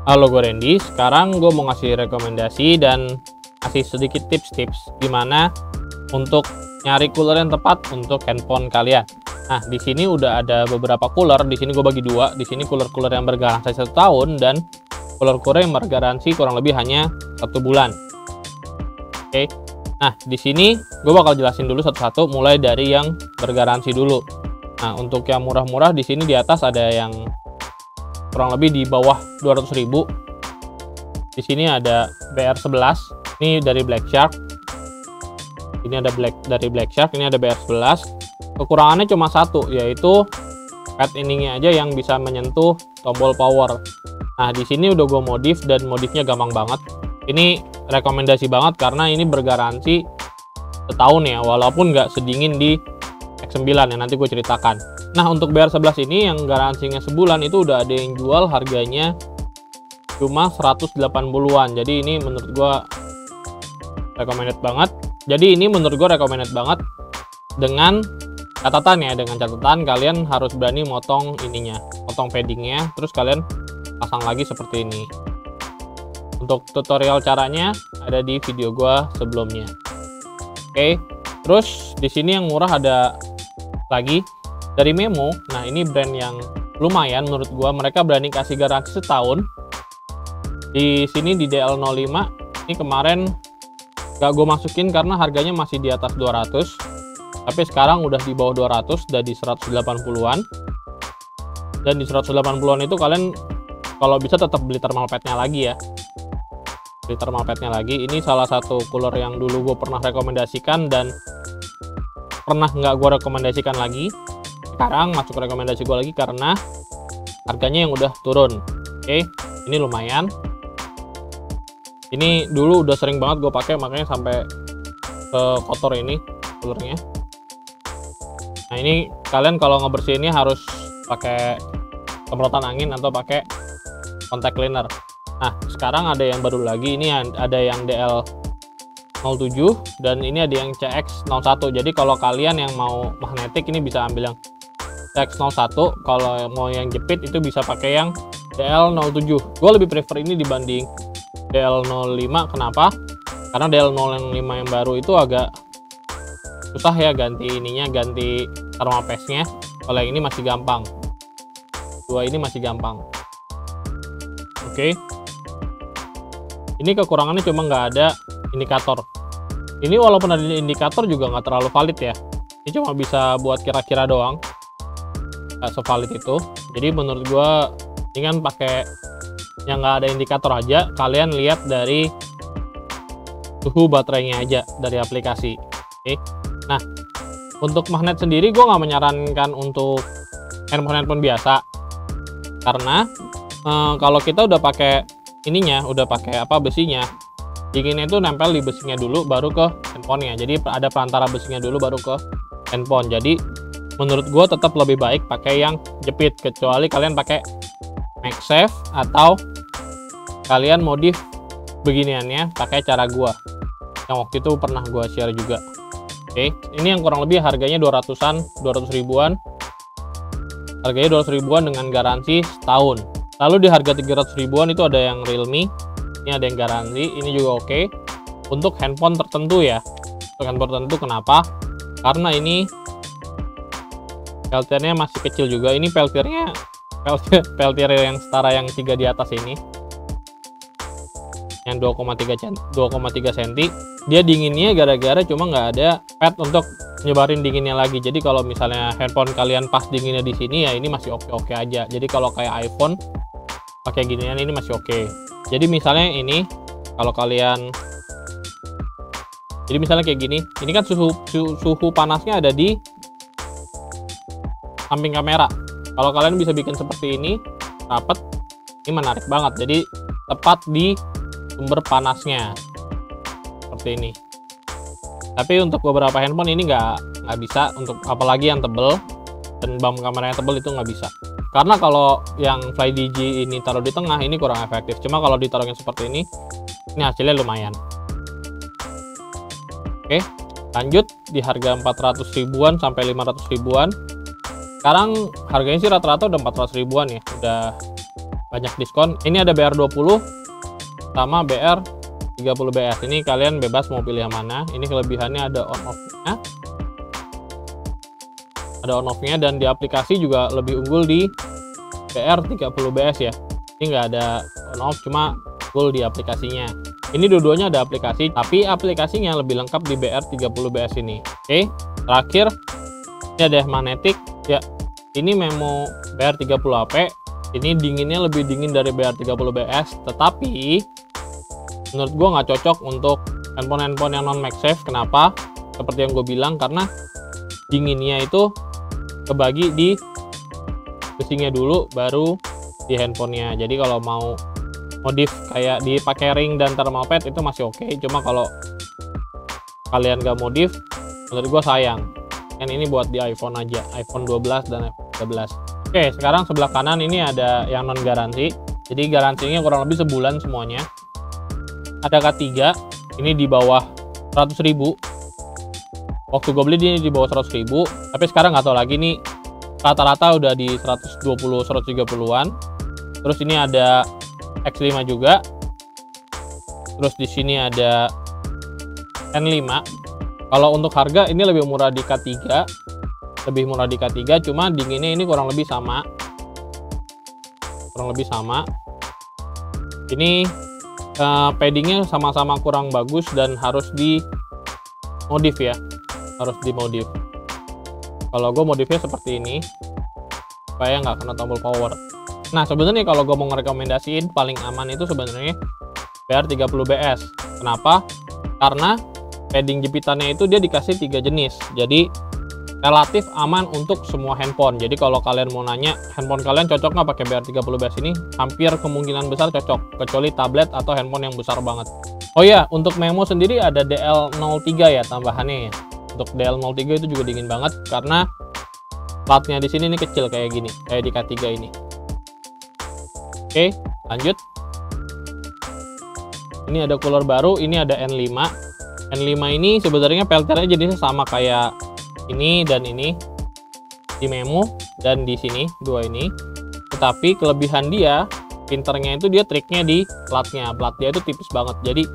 Halo, gue Randy. Sekarang gue mau ngasih rekomendasi dan kasih sedikit tips-tips gimana untuk nyari cooler yang tepat untuk handphone kalian. Nah, di sini udah ada beberapa cooler. Di sini gue bagi dua. Di sini cooler-cooler yang bergaransi 1 tahun dan cooler-cooler yang bergaransi kurang lebih hanya 1 bulan. Oke. Nah, di sini gue bakal jelasin dulu satu-satu, mulai dari yang bergaransi dulu. Nah, untuk yang murah-murah di sini di atas ada yang kurang lebih di bawah 200.000. Di sini ada BR11, ini dari Black Shark. Ini ada dari Black Shark, ini ada BR11. Kekurangannya cuma satu, yaitu pad ininya aja yang bisa menyentuh tombol power. Nah, di sini udah gue modif dan modifnya gampang banget. Ini rekomendasi banget karena ini bergaransi setahun ya, walaupun nggak sedingin di X9 yang nanti gue ceritakan. Nah, untuk BR11 ini yang garansinya sebulan itu udah ada yang jual harganya cuma 180-an. Jadi ini menurut gue recommended banget. Jadi ini menurut gue recommended banget dengan catatan ya, dengan catatan kalian harus berani motong ininya, motong paddingnya, terus kalian pasang lagi seperti ini. Untuk tutorial caranya ada di video gue sebelumnya. Oke, terus di sini yang murah ada lagi dari Memo. Nah, ini brand yang lumayan menurut gua, mereka berani kasih garansi setahun. Di sini di DL05 ini kemarin gak gue masukin karena harganya masih di atas 200, tapi sekarang udah di bawah 200, udah di 180-an. Dan di 180-an itu kalian kalau bisa tetap beli thermal padnya lagi ya, beli thermal padnya lagi. Ini salah satu cooler yang dulu gue pernah rekomendasikan dan pernah nggak gue rekomendasikan lagi. Sekarang masuk rekomendasi gue lagi karena harganya yang udah turun. Oke, ini lumayan. Ini dulu udah sering banget gue pakai, makanya sampai ke kotor ini coolernya. Nah, ini kalian kalau ngebersihinnya harus pakai semprotan angin atau pakai contact cleaner. Nah, sekarang ada yang baru lagi, ini ada yang DL07 dan ini ada yang CX01. Jadi kalau kalian yang mau magnetik ini bisa ambil yang CX01, kalau mau yang jepit itu bisa pakai yang DL07. Gue lebih prefer ini dibanding DL05. Kenapa? Karena DL05 yang baru itu agak susah ya ganti ininya, ganti thermal paste-nya. Kalau yang ini masih gampang. Dua ini masih gampang. Oke. Ini kekurangannya cuma nggak ada indikator. Ini walaupun ada indikator juga nggak terlalu valid ya. Ini cuma bisa buat kira-kira doang. Nggak sevalid itu. Jadi menurut gua ini kan pakai yang nggak ada indikator aja. Kalian lihat dari suhu baterainya aja dari aplikasi. Oke. Nah, untuk magnet sendiri gua nggak menyarankan untuk handphone biasa, karena kalau kita udah pakai ininya, udah pakai besinya, dinginnya itu nempel di besinya dulu baru ke handphonenya. Jadi ada perantara besinya dulu baru ke handphone. Jadi menurut gue tetap lebih baik pakai yang jepit, kecuali kalian pakai MagSafe atau kalian modif beginiannya pakai cara gua yang waktu itu pernah gua share juga. Oke, ini yang kurang lebih harganya 200-an, 200 ribuan. Harganya 200 ribuan dengan garansi setahun. Lalu di harga 300 ribuan itu ada yang Realme. Ini ada yang garansi, ini juga oke. Untuk handphone tertentu ya. Untuk handphone tertentu, kenapa? Karena ini peltiernya masih kecil juga. Ini peltier yang setara yang 3 di atas ini. Yang 2,3 cm. Dia dinginnya gara-gara cuma nggak ada pad untuk nyebarin dinginnya lagi. Jadi kalau misalnya handphone kalian pas dinginnya di sini ya ini masih oke-oke aja. Jadi kalau kayak iPhone pakai ginian ini masih oke. Jadi misalnya ini kalau kalian, jadi misalnya kayak gini, ini kan suhu panasnya ada di samping kamera. Kalau kalian bisa bikin seperti ini rapet, ini menarik banget. Jadi tepat di sumber panasnya seperti ini. Tapi untuk beberapa handphone ini nggak bisa, untuk apalagi yang tebel dan bump kameranya tebel itu nggak bisa. Karena kalau yang FlyDigi ini taruh di tengah ini kurang efektif. Cuma kalau ditaruhnya seperti ini hasilnya lumayan. Oke, lanjut di harga 400 ribuan sampai 500 ribuan. Sekarang harganya sih rata-rata udah 400 ribuan ya, udah banyak diskon. Ini ada BR20 sama BR30BS. Ini kalian bebas mau pilih yang mana. Ini kelebihannya ada on off-nya. Ada on off-nya, dan di aplikasi juga lebih unggul di BR30BS ya. Ini nggak ada on off, cuma unggul di aplikasinya. Ini dua-duanya ada aplikasi, tapi aplikasinya lebih lengkap di BR30BS ini. Oke, terakhir ini ada magnetic ya. Ini Memo BR30AP. Ini dinginnya lebih dingin dari BR30BS, tetapi menurut gue nggak cocok untuk handphone-handphone yang non MagSafe. Kenapa? Seperti yang gue bilang, karena dinginnya itu kebagi di casingnya dulu, baru di handphonenya. Jadi kalau mau modif kayak dipakai ring dan thermal pad itu masih oke. Cuma kalau kalian nggak modif, menurut gue sayang. Dan ini buat di iPhone aja, iPhone 12 dan iPhone 13. Oke, sekarang sebelah kanan ini ada yang non garansi. Jadi garansinya kurang lebih sebulan semuanya. Ada K3, ini di bawah 100.000. Waktu gue beli ini di bawah 100.000, tapi sekarang nggak tahu lagi nih, rata-rata udah di 120-130-an. Terus ini ada X5 juga. Terus di sini ada N5. Kalau untuk harga ini lebih murah di K3. Lebih murah di K3, cuma dinginnya ini kurang lebih sama. Ini paddingnya sama-sama kurang bagus dan harus dimodif ya. Harus dimodif. Kalau gue modifnya seperti ini, supaya nggak kena tombol power. Nah, sebenarnya kalau gue mau ngerekomendasiin paling aman itu sebenarnya BR30BS. Kenapa? Karena padding jepitannya itu dia dikasih 3 jenis. Jadi relatif aman untuk semua handphone. Jadi kalau kalian mau nanya handphone kalian cocok nggak pakai BR30BS ini, hampir kemungkinan besar cocok, kecuali tablet atau handphone yang besar banget. Oh ya, untuk Memo sendiri ada DL03 ya tambahannya ya. Untuk DL03 itu juga dingin banget karena platnya di sini ini kecil kayak gini, kayak di K3 ini. Oke, lanjut. Ini ada cooler baru, ini ada N5. N5 ini sebenarnya peltirnya jenisnya sama kayak ini dan ini di Memo dan di sini dua ini, tetapi kelebihan dia, pinternya itu dia triknya di platnya. Plat dia itu tipis banget, jadi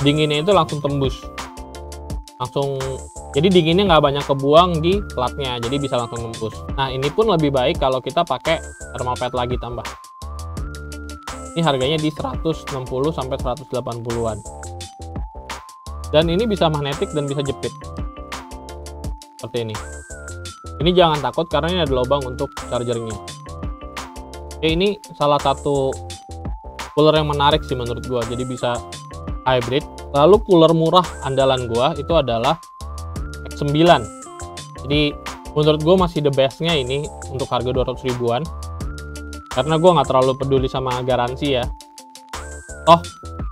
dinginnya itu langsung tembus, jadi dinginnya nggak banyak kebuang di platnya, jadi bisa langsung tembus. Nah, ini pun lebih baik kalau kita pakai thermal pad lagi tambah. Ini harganya di 160 sampai 180-an, dan ini bisa magnetik dan bisa jepit seperti ini. Ini jangan takut karena ini ada lubang untuk chargernya. Oke, ini salah satu cooler yang menarik sih menurut gua, jadi bisa hybrid. Lalu cooler murah andalan gua itu adalah X9. Jadi menurut gua masih the bestnya ini untuk harga 200 ribuan, karena gua nggak terlalu peduli sama garansi ya.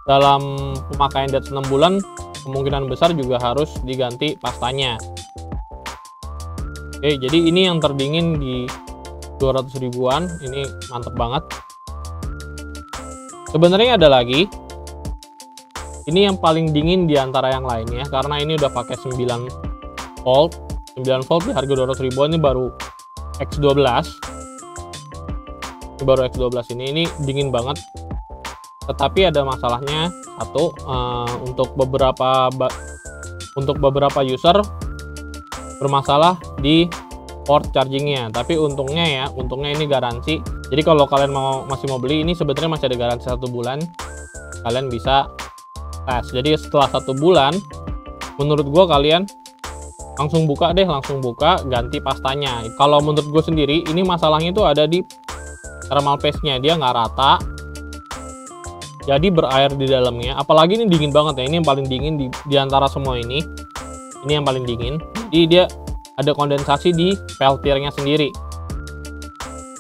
Dalam pemakaian di atas 6 bulan kemungkinan besar juga harus diganti pastanya. Oke, jadi ini yang terdingin di 200 ribuan, ini mantep banget. Sebenarnya ada lagi, ini yang paling dingin di antara yang lainnya, karena ini udah pakai 9 volt. 9 volt di harga 200 ribuan, ini baru X12. Ini baru X12 ini dingin banget. Tetapi ada masalahnya satu, untuk beberapa user bermasalah di port chargingnya. Tapi untungnya ini garansi. Jadi kalau kalian masih mau beli ini, sebenarnya masih ada garansi 1 bulan. Kalian bisa tes. Jadi setelah 1 bulan, menurut gua kalian langsung buka, ganti pastanya. Kalau menurut gue sendiri, ini masalahnya itu ada di thermal paste-nya, dia nggak rata, jadi berair di dalamnya. Apalagi ini dingin banget ya, ini yang paling dingin di antara semua ini yang paling dingin. Jadi dia ada kondensasi di peltirnya sendiri.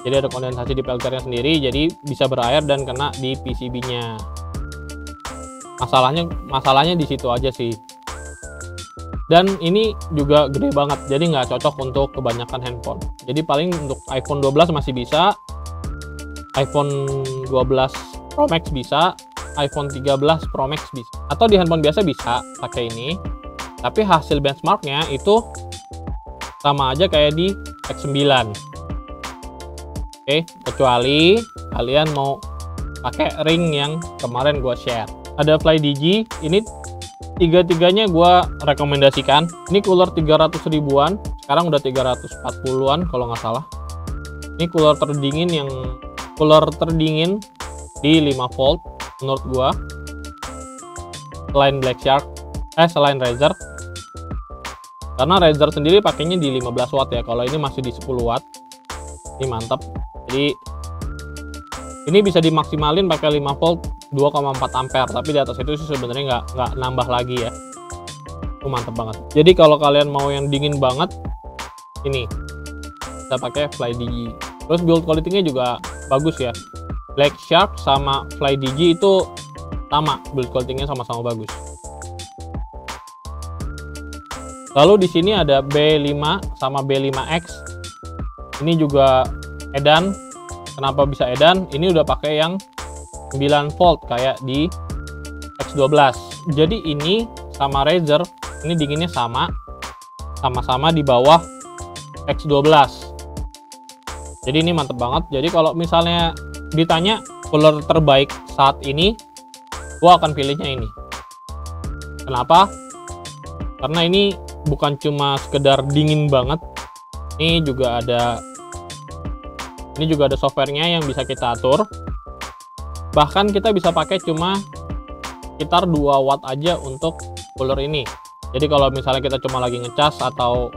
Jadi jadi bisa berair dan kena di PCB-nya. Masalahnya di situ aja sih. Dan ini juga gede banget, jadi nggak cocok untuk kebanyakan handphone. Jadi paling untuk iPhone 12 masih bisa, iPhone 12 Pro Max bisa, iPhone 13 Pro Max bisa, atau di handphone biasa bisa pakai ini. Tapi hasil benchmarknya itu sama aja kayak di X9. Oke, kecuali kalian mau pakai ring yang kemarin gue share. Ada FlyDigi, ini tiga-tiganya gue rekomendasikan. Ini cooler 300 ribuan, sekarang udah 340-an kalau nggak salah. Ini cooler terdingin di 5 volt menurut gue. Selain Razer, karena Razer sendiri pakainya di 15 watt ya, kalau ini masih di 10 watt. Ini mantap. Jadi ini bisa dimaksimalin pakai 5 volt 2,4 ampere, tapi di atas itu sih sebenarnya nggak nambah lagi ya. Itu mantap banget. Jadi kalau kalian mau yang dingin banget, ini bisa pakai FlyDigi. Terus build quality-nya juga bagus ya. Black Shark sama FlyDigi itu sama, build quality-nya sama-sama bagus. Lalu di sini ada B5 sama B5X. Ini juga edan. Kenapa bisa edan? Ini udah pakai yang 9 volt kayak di X12. Jadi ini sama Razer, ini dinginnya sama-sama di bawah X12. Jadi ini mantep banget. Jadi kalau misalnya ditanya cooler terbaik saat ini, gua akan pilihnya ini. Kenapa? Karena ini bukan cuma sekedar dingin banget, ini juga ada softwarenya yang bisa kita atur. Bahkan kita bisa pakai cuma sekitar 2 watt aja untuk cooler ini. Jadi kalau misalnya kita cuma lagi ngecas atau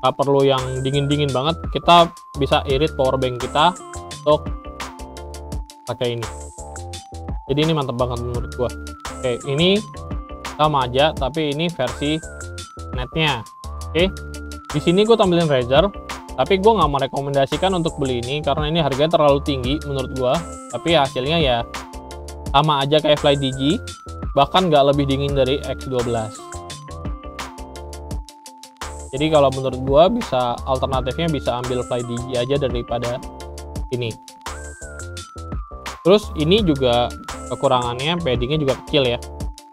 nggak perlu yang dingin-dingin banget, kita bisa irit powerbank kita untuk pakai ini. Jadi ini mantap banget menurut gua. Oke, ini sama aja, tapi ini versi netnya. Oke, di sini gue tampilin Razer, tapi gue nggak merekomendasikan untuk beli ini karena ini harganya terlalu tinggi menurut gue. Tapi hasilnya ya sama aja kayak FlyDigi, bahkan nggak lebih dingin dari X12. Jadi kalau menurut gue alternatifnya bisa ambil FlyDigi aja daripada ini. Terus ini juga kekurangannya, paddingnya juga kecil ya.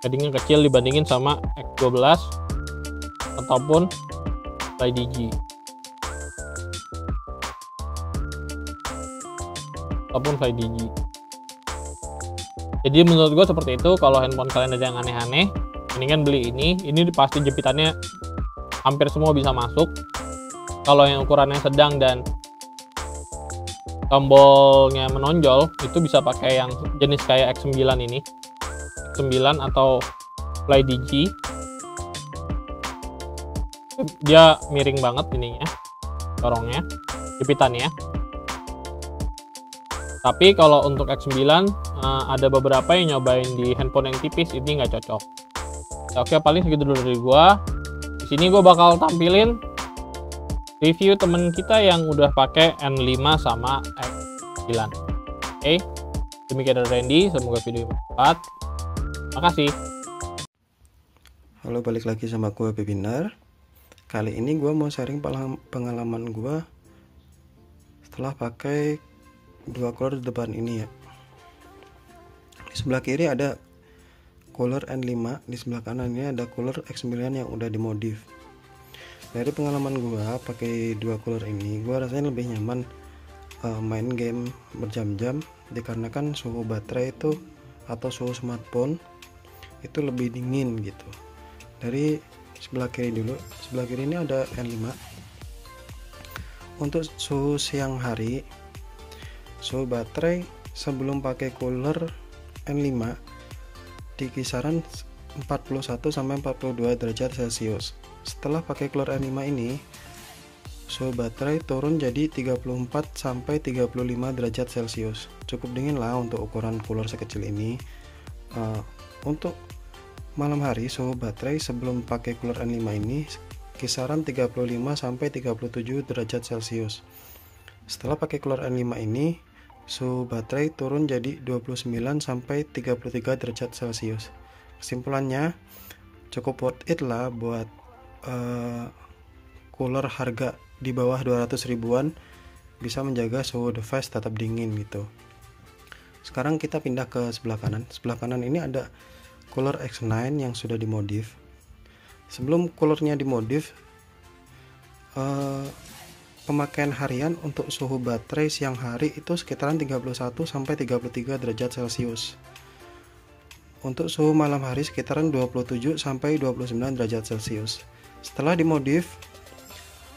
Paddingnya kecil dibandingin sama X12 ataupun FlyDigi. Jadi menurut gue seperti itu. Kalau handphone kalian ada yang aneh-aneh, mendingan beli ini. Ini pasti jepitannya hampir semua bisa masuk. Kalau yang ukurannya sedang dan tombolnya menonjol, itu bisa pakai yang jenis kayak X9 ini. X9 atau FlyDigi. Dia miring banget ininya, corongnya, jepitannya. Tapi kalau untuk X9 ada beberapa yang nyobain di handphone yang tipis, ini nggak cocok. Oke, paling segitu dulu dari gua. Di sini gua bakal tampilin review temen kita yang udah pakai N5 sama X9. Oke, demikian dari Randy. Semoga video bermanfaat. Makasih. Halo, balik lagi sama gue Bebinar. Kali ini gue mau sharing pengalaman gue setelah pakai 2 cooler di depan ini ya. Di sebelah kiri ada cooler N5, di sebelah kanan ini ada cooler X9 yang udah dimodif. Dari pengalaman gue pakai 2 cooler ini, gue rasanya lebih nyaman main game berjam-jam, dikarenakan suhu baterai itu atau suhu smartphone itu lebih dingin gitu. Dari sebelah kiri dulu, sebelah kiri ini ada N5. Untuk suhu siang hari, suhu baterai sebelum pakai cooler N5 di kisaran 41 sampai 42 derajat Celcius. Setelah pakai cooler N5 ini, suhu baterai turun jadi 34 sampai 35 derajat Celcius. Cukup dingin lah untuk ukuran cooler sekecil ini. Untuk malam hari, suhu baterai sebelum pakai cooler N5 ini kisaran 35 sampai 37 derajat Celcius. Setelah pakai cooler N5 ini, suhu baterai turun jadi 29 sampai 33 derajat Celcius. Kesimpulannya, cukup worth it lah buat cooler harga di bawah 200 ribuan, bisa menjaga suhu device tetap dingin gitu. Sekarang kita pindah ke sebelah kanan. Sebelah kanan ini ada cooler X9 yang sudah dimodif. Sebelum coolernya dimodif, pemakaian harian untuk suhu baterai siang hari itu sekitaran 31 sampai 33 derajat Celcius. Untuk suhu malam hari sekitaran 27 sampai 29 derajat Celcius. Setelah dimodif,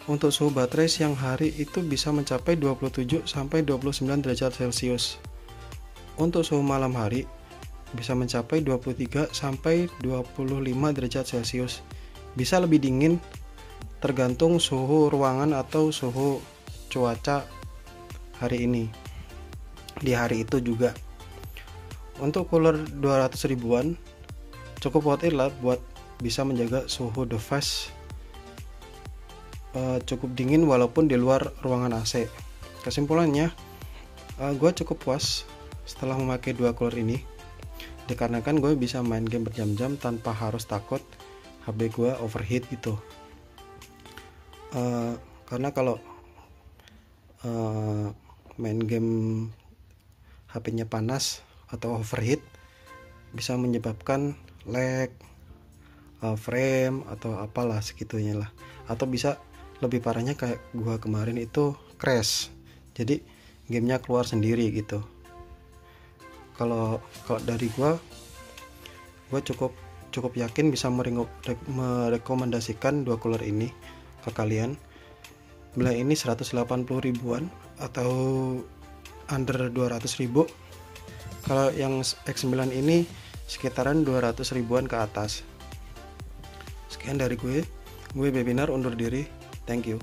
untuk suhu baterai siang hari itu bisa mencapai 27 sampai 29 derajat Celcius. Untuk suhu malam hari bisa mencapai 23 sampai 25 derajat Celcius. Bisa lebih dingin tergantung suhu ruangan atau suhu cuaca hari ini. Di hari itu juga. Untuk cooler 200 ribuan cukup worth it lah buat bisa menjaga suhu device cukup dingin walaupun di luar ruangan AC. Kesimpulannya, gue cukup puas setelah memakai dua cooler ini, dikarenakan gue bisa main game berjam-jam tanpa harus takut HP gue overheat gitu. Karena kalau main game HP-nya panas atau overheat bisa menyebabkan lag, frame atau apalah segitunya lah, atau bisa lebih parahnya kayak gua kemarin itu crash, jadi gamenya keluar sendiri gitu. Kalau dari gua cukup yakin bisa merekomendasikan dua cooler ini ke kalian. Nilai ini 180 ribuan atau under 200 ribu. Kalau yang X9 ini sekitaran 200 ribuan ke atas. Sekian dari gue Webinar undur diri. Thank you.